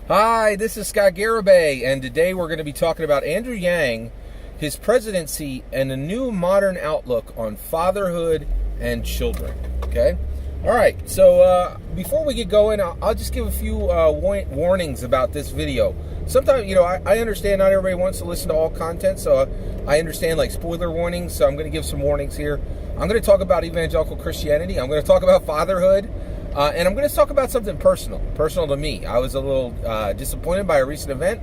Hi, this is Scott Garibay, and today we're going to be talking about Andrew Yang, his presidency, and a new modern outlook on fatherhood and children. Okay? All right, so before we get going, I'll just give a few warnings about this video. Sometimes, I understand not everybody wants to listen to all content, so I understand like spoiler warnings, so I'm going to give some warnings here. I'm going to talk about evangelical Christianity. I'm going to talk about fatherhood. And I'm going to talk about something personal to me. I was a little disappointed by a recent event,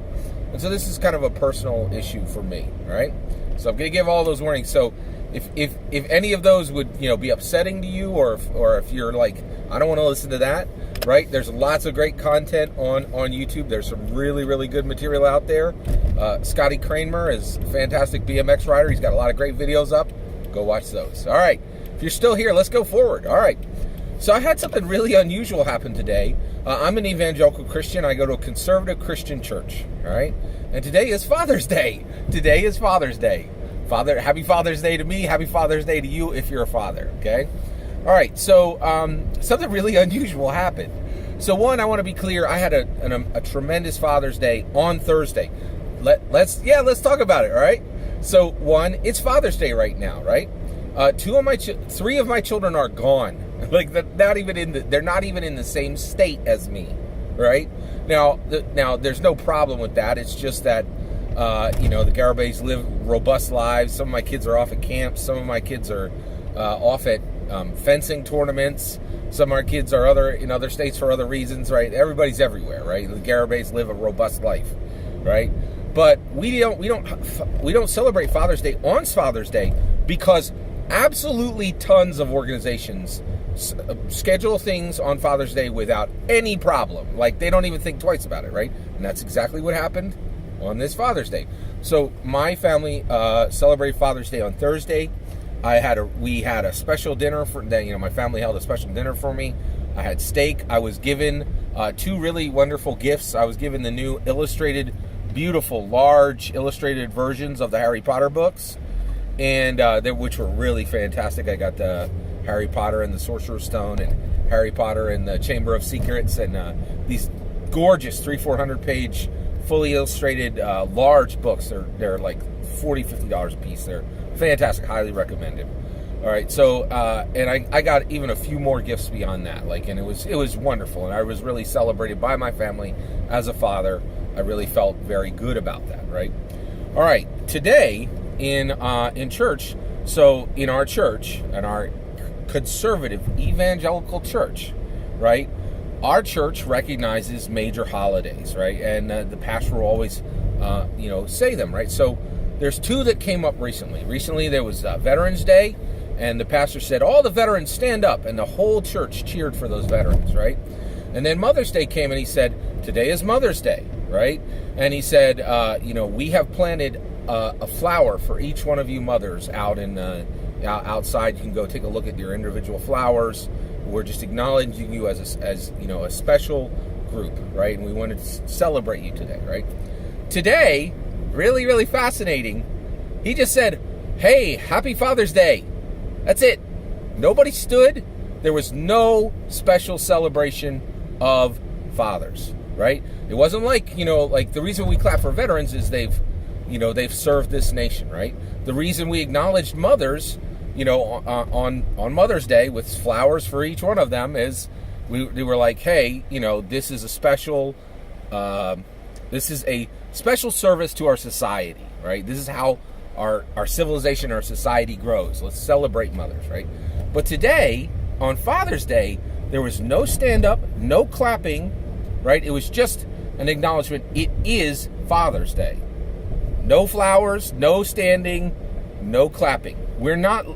and so this is kind of a personal issue for me. All right, so I'm going to give all those warnings. So if any of those would be upsetting to you, or if you're like, I don't want to listen to that, right? There's lots of great content on YouTube. There's some really good material out there. Scotty Kramer is a fantastic BMX rider. He's got a lot of great videos up. Go watch those. All right, if you're still here, let's go forward. All right. So I had something really unusual happen today. I'm an evangelical Christian. I go to a conservative Christian church, all right? And today is Father's Day. Today is Father's Day. Happy Father's Day to me. Happy Father's Day to you if you're a father, okay? All right, so something really unusual happened. So one, I want to be clear. I had a tremendous Father's Day on Thursday. Let's talk about it, all right? So one, it's Father's Day right now, right? Three of my children are gone. Like they're not even in the same state as me, right? Now there's no problem with that. It's just that the Garabays live robust lives. Some of my kids are off at camps. Some of my kids are off at fencing tournaments. Some of our kids are in other states for other reasons, right? Everybody's everywhere, right? The Garabays live a robust life, right? But we don't celebrate Father's Day on Father's Day because absolutely tons of organizations schedule things on Father's Day without any problem. Like, they don't even think twice about it, right? And that's exactly what happened on this Father's Day. So my family celebrated Father's Day on Thursday. We had a special dinner for my family held a special dinner for me. I had steak. I was given two really wonderful gifts. I was given the new beautiful, large illustrated versions of the Harry Potter books, and which were really fantastic. I got the Harry Potter and the Sorcerer's Stone, and Harry Potter and the Chamber of Secrets, and these gorgeous 300-400 page fully illustrated large books. They're like $40-$50 a piece. They're fantastic. Highly recommended. All right, so and I got even a few more gifts beyond that. And it was wonderful, and I was really celebrated by my family as a father. I really felt very good about that. Right. All right. Today in church. So in our church, in our conservative evangelical church, right? Our church recognizes major holidays, right? And the pastor will always, say them, right? So there's two that came up recently. Recently there was Veterans Day, and the pastor said, "All the veterans stand up," and the whole church cheered for those veterans, right? And then Mother's Day came, and he said, "Today is Mother's Day," right? And he said, "We have planted a flower for each one of you mothers out outside. You can go take a look at your individual flowers. We're just acknowledging you as a special group, right? And we wanted to celebrate you today, right?" Today, really fascinating. He just said, "Hey, happy Father's Day." That's it. Nobody stood. There was no special celebration of fathers, right? It wasn't like the reason we clap for veterans is they've served this nation, right? The reason we acknowledged mothers, on Mother's Day with flowers for each one of them is we were like, hey, this is a special service to our society, right? This is how our civilization, our society grows. Let's celebrate mothers, right? But today, on Father's Day, there was no stand-up, no clapping, right? It was just an acknowledgement. It is Father's Day. No flowers, no standing, no clapping. We're not,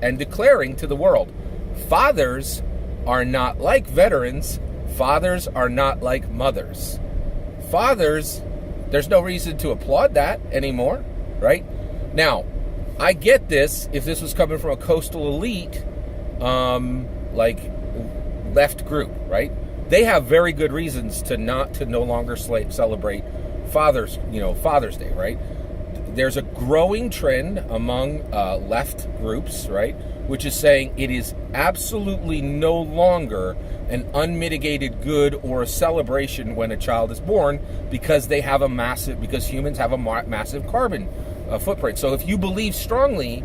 and declaring to the world, fathers are not like veterans. Fathers are not like mothers. Fathers, there's no reason to applaud that anymore, right? Now, I get this if this was coming from a coastal elite, left group, right? They have very good reasons to no longer celebrate Father's Day, right? There's a growing trend among left groups, right, which is saying it is absolutely no longer an unmitigated good or a celebration when a child is born because humans have a massive carbon footprint. So if you believe strongly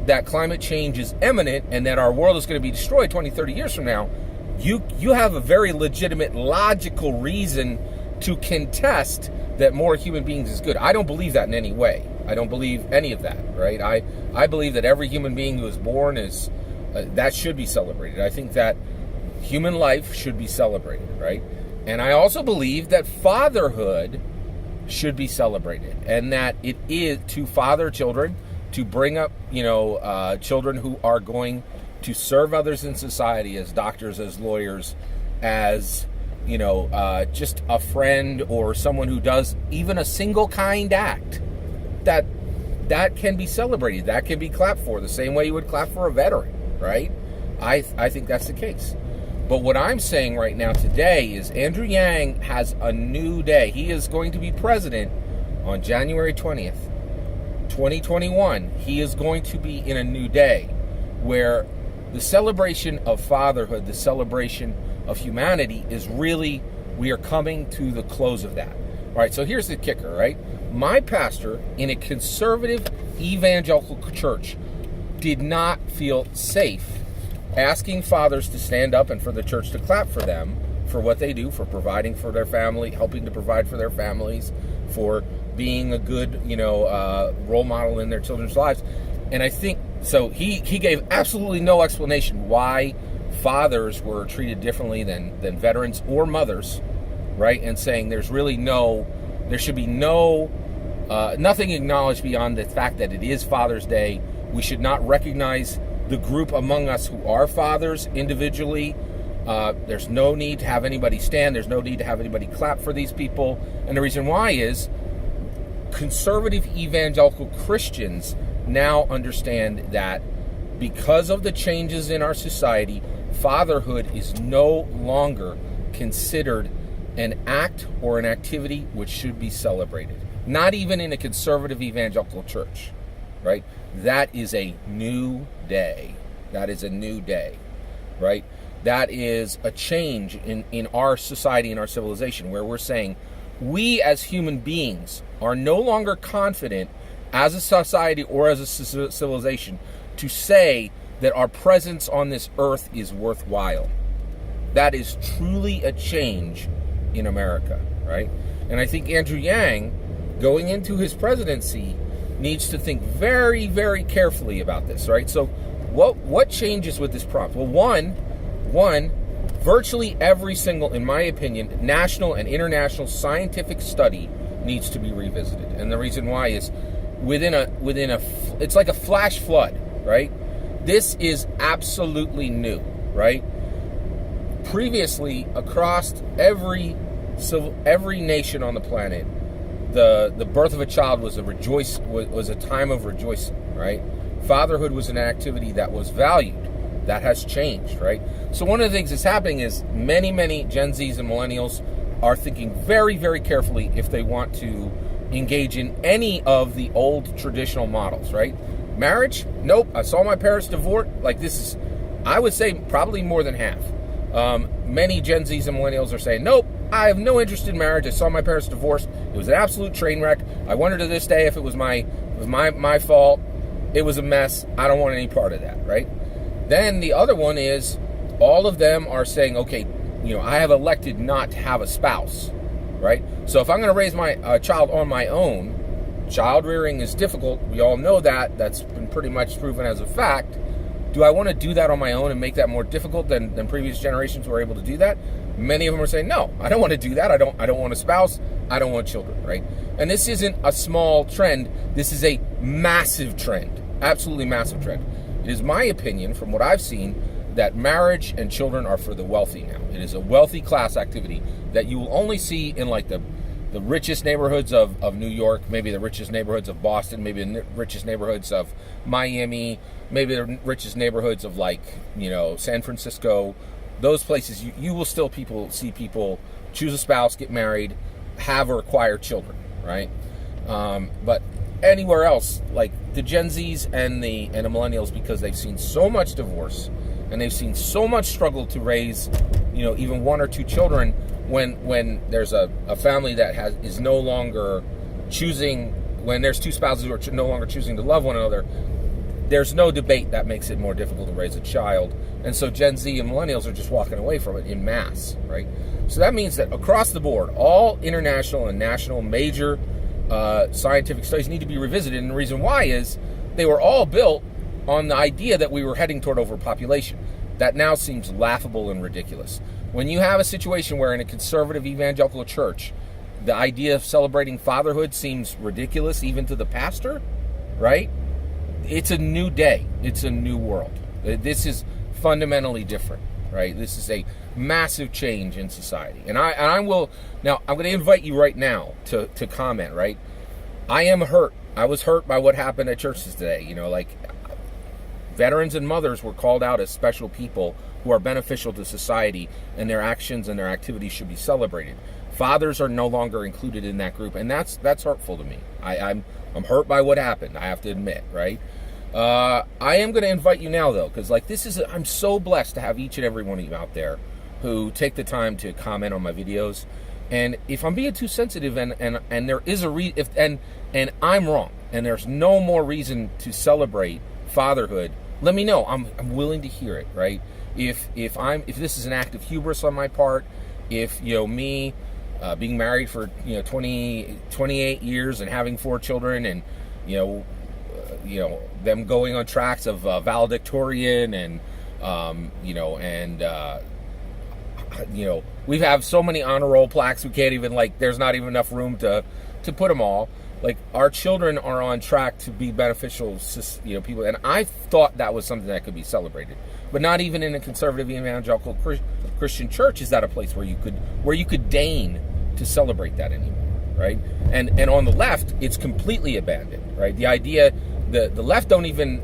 that climate change is imminent and that our world is going to be destroyed 20, 30 years from now, you have a very legitimate, logical reason to contest that more human beings is good. I don't believe that in any way. I don't believe any of that, right? I believe that every human being who is born is that should be celebrated. I think that human life should be celebrated, right? And I also believe that fatherhood should be celebrated, and that it is to father children, to bring up, children who are going to serve others in society as doctors, as lawyers, as, just a friend or someone who does even a single kind act, that can be celebrated. That can be clapped for the same way you would clap for a veteran, right? I think that's the case. But what I'm saying right now today is Andrew Yang has a new day. He is going to be president on January 20th, 2021. He is going to be in a new day where the celebration of fatherhood, the celebration of humanity is really, we are coming to the close of that. All right, so here's the kicker, right? My pastor in a conservative evangelical church did not feel safe asking fathers to stand up and for the church to clap for them for what they do, for providing for their family, helping to provide for their families, for being a good, role model in their children's lives. And I think, so he gave absolutely no explanation why fathers were treated differently than veterans or mothers, right? And saying there should be nothing acknowledged beyond the fact that it is Father's Day. We should not recognize the group among us who are fathers individually. There's no need to have anybody stand. There's no need to have anybody clap for these people. And the reason why is conservative evangelical Christians now understand that because of the changes in our society, fatherhood is no longer considered an act or an activity which should be celebrated. Not even in a conservative evangelical church, right? That is a new day. That is a new day, right? That is a change in our society, in our civilization, where we're saying we as human beings are no longer confident as a society or as a civilization to say that our presence on this earth is worthwhile. That is truly a change in America, right? And I think Andrew Yang, going into his presidency, needs to think very, very carefully about this, right? So what changes with this prompt? Well, one, virtually every single, in my opinion, national and international scientific study needs to be revisited. And the reason why is it's like a flash flood, right? This is absolutely new, right? Previously, across every nation on the planet, the birth of a child was a time of rejoicing, right? Fatherhood was an activity that was valued. That has changed, right? So one of the things that's happening is many Gen Zs and millennials are thinking very, very carefully if they want to engage in any of the old traditional models, right? Marriage? Nope. I saw my parents divorce. Like, this is, I would say, probably more than half. Many Gen Zs and millennials are saying, nope, I have no interest in marriage. I saw my parents divorce. It was an absolute train wreck. I wonder to this day if it was my fault. It was a mess. I don't want any part of that, right? Then the other one is all of them are saying, okay, I have elected not to have a spouse, right? So if I'm going to raise my child on my own, child rearing is difficult. We all know that. That's been pretty much proven as a fact. Do I want to do that on my own and make that more difficult than previous generations were able to do that? Many of them are saying, no, I don't want to do that. I don't want a spouse. I don't want children, right? And this isn't a small trend. This is a massive trend, absolutely massive trend. It is my opinion, from what I've seen, that marriage and children are for the wealthy now. It is a wealthy class activity that you will only see in like the richest neighborhoods of New York, maybe the richest neighborhoods of Boston, maybe the richest neighborhoods of Miami, maybe the richest neighborhoods of San Francisco. Those places, you will still see people choose a spouse, get married, have or acquire children, right? But anywhere else, like the Gen Zs and the millennials, because they've seen so much divorce and they've seen so much struggle to raise, even one or two children, when there's a family that is no longer choosing, when there's two spouses who are no longer choosing to love one another, there's no debate that makes it more difficult to raise a child. And so Gen Z and millennials are just walking away from it in mass, right? So that means that across the board, all international and national major scientific studies need to be revisited. And the reason why is they were all built on the idea that we were heading toward overpopulation. That now seems laughable and ridiculous. When you have a situation where in a conservative evangelical church, the idea of celebrating fatherhood seems ridiculous even to the pastor, right? It's a new day. It's a new world. This is fundamentally different, right? This is a massive change in society. And I'm going to invite you right now to comment, right? I am hurt. I was hurt by what happened at churches today. Like veterans and mothers were called out as special people who are beneficial to society, and their actions and their activities should be celebrated. Fathers are no longer included in that group, and that's hurtful to me. I'm hurt by what happened, I have to admit, right? I am going to invite you now, though, because I'm so blessed to have each and every one of you out there who take the time to comment on my videos. And if I'm being too sensitive and there is and I'm wrong, and there's no more reason to celebrate fatherhood, let me know. I'm willing to hear it, right? If this is an act of hubris on my part, if me being married for 28 years and having 4 children, and them going on tracks of valedictorian, and we have so many honor roll plaques we can't even, there's not even enough room to put them all. Our children are on track to be beneficial, people, and I thought that was something that could be celebrated. But not even in a conservative evangelical Christian church is that a place where you could deign to celebrate that anymore, right? And on the left, it's completely abandoned, right? The idea, the left don't even,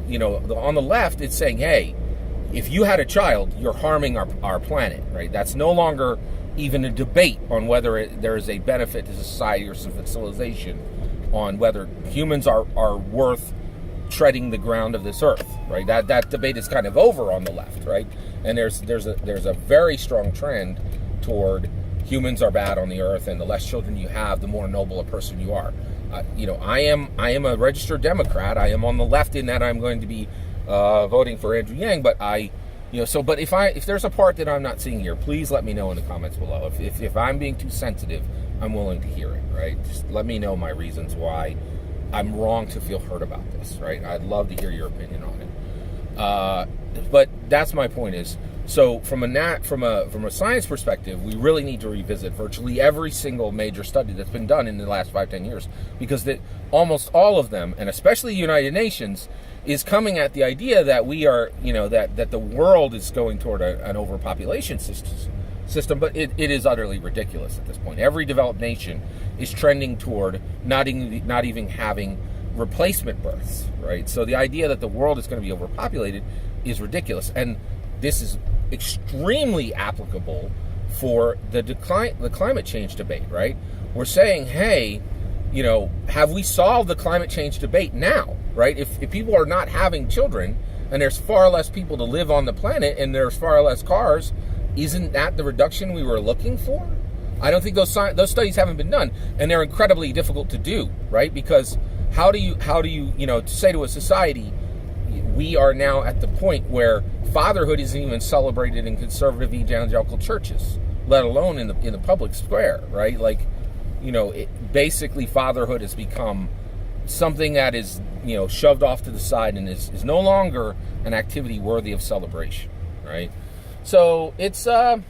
on the left, it's saying, hey, if you had a child, you're harming our planet, right? That's no longer even a debate on whether there is a benefit to society or civilization, on whether humans are worth treading the ground of this earth, right? That debate is kind of over on the left, right? And there's a very strong trend toward humans are bad on the earth, and the less children you have, the more noble a person you are. I am a registered Democrat. I am on the left in that I'm going to be voting for Andrew Yang, but but if there's a part that I'm not seeing here, please let me know in the comments below. If I'm being too sensitive, I'm willing to hear it, right? Just let me know my reasons why I'm wrong to feel hurt about this, right? I'd love to hear your opinion on it. But that's my point is, so from a science perspective, we really need to revisit virtually every single major study that's been done in the last 5-10 years, because almost all of them, and especially the United Nations, is coming at the idea that we are, that the world is going toward an overpopulation system, but it is utterly ridiculous at this point. Every developed nation is trending toward not even having replacement births, right? So the idea that the world is going to be overpopulated is ridiculous, and this is extremely applicable for the climate change debate, right? We're saying, hey, have we solved the climate change debate now, right? If people are not having children, and there's far less people to live on the planet, and there's far less cars, isn't that the reduction we were looking for? I don't think those studies haven't been done, and they're incredibly difficult to do, right? Because how do you say to a society, we are now at the point where fatherhood isn't even celebrated in conservative evangelical churches, let alone in the public square, right? Basically fatherhood has become something that is, shoved off to the side and is no longer an activity worthy of celebration, right? So it's, I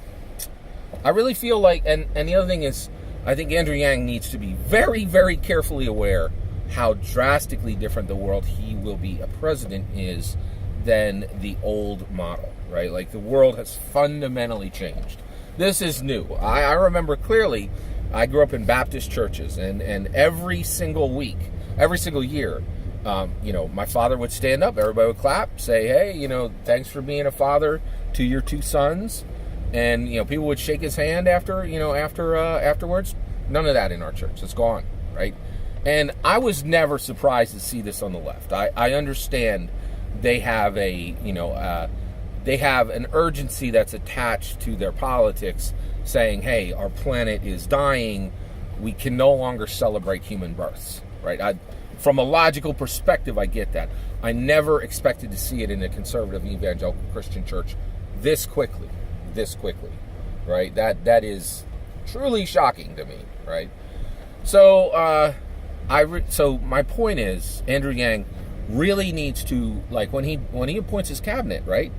really feel like, and the other thing is, I think Andrew Yang needs to be very, very carefully aware how drastically different the world he will be a president is than the old model, right? The world has fundamentally changed. This is new. I remember clearly, I grew up in Baptist churches, and every single week, every single year, my father would stand up, everybody would clap, say, hey, thanks for being a father to your 2 sons. And, people would shake his hand afterwards. None of that in our church. It's gone, right? And I was never surprised to see this on the left. I understand they have they have an urgency that's attached to their politics, saying, hey, our planet is dying. We can no longer celebrate human births, right? From a logical perspective, I get that. I never expected to see it in a conservative evangelical Christian church this quickly, right? That is truly shocking to me, right? So, so my point is, Andrew Yang really needs to, like, when he appoints his cabinet, right?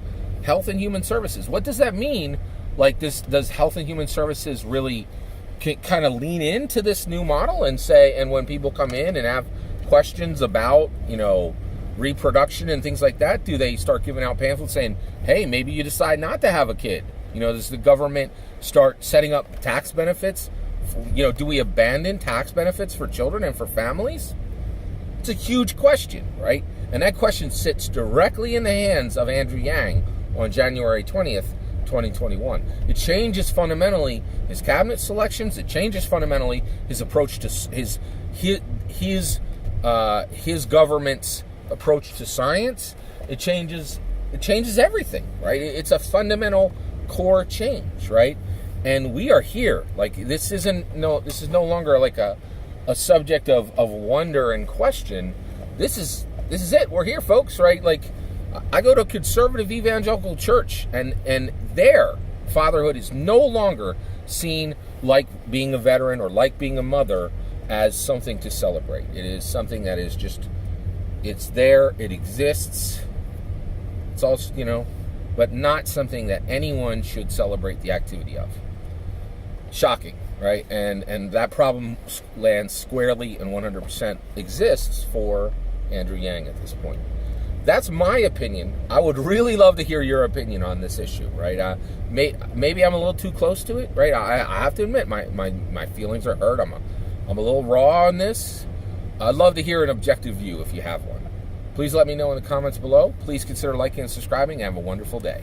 Health and Human Services. What does that mean? Like, does Health and Human Services really kind of lean into this new model and say, and when people come in and have questions about, reproduction and things like that, do they start giving out pamphlets saying, hey, maybe you decide not to have a kid? Does the government start setting up tax benefits? Do we abandon tax benefits for children and for families? It's a huge question, right? And that question sits directly in the hands of Andrew Yang on January 20th, 2021. It changes fundamentally his cabinet selections. It changes fundamentally his approach to his government's approach to science. It changes everything, right? It's a fundamental core change, right? And we are here. Like, this is no longer like a subject of wonder and question. This is it. We're here, folks, right? Like, I go to a conservative evangelical church, and their fatherhood is no longer seen like being a veteran or like being a mother as something to celebrate. It is something that is just, it's there, it exists. It's also, but not something that anyone should celebrate the activity of. Shocking, right? And that problem lands squarely and 100% exists for Andrew Yang at this point. That's my opinion. I would really love to hear your opinion on this issue, right? Maybe I'm a little too close to it, right? I have to admit, my feelings are hurt. I'm a little raw on this. I'd love to hear an objective view if you have one. Please let me know in the comments below. Please consider liking and subscribing, and have a wonderful day.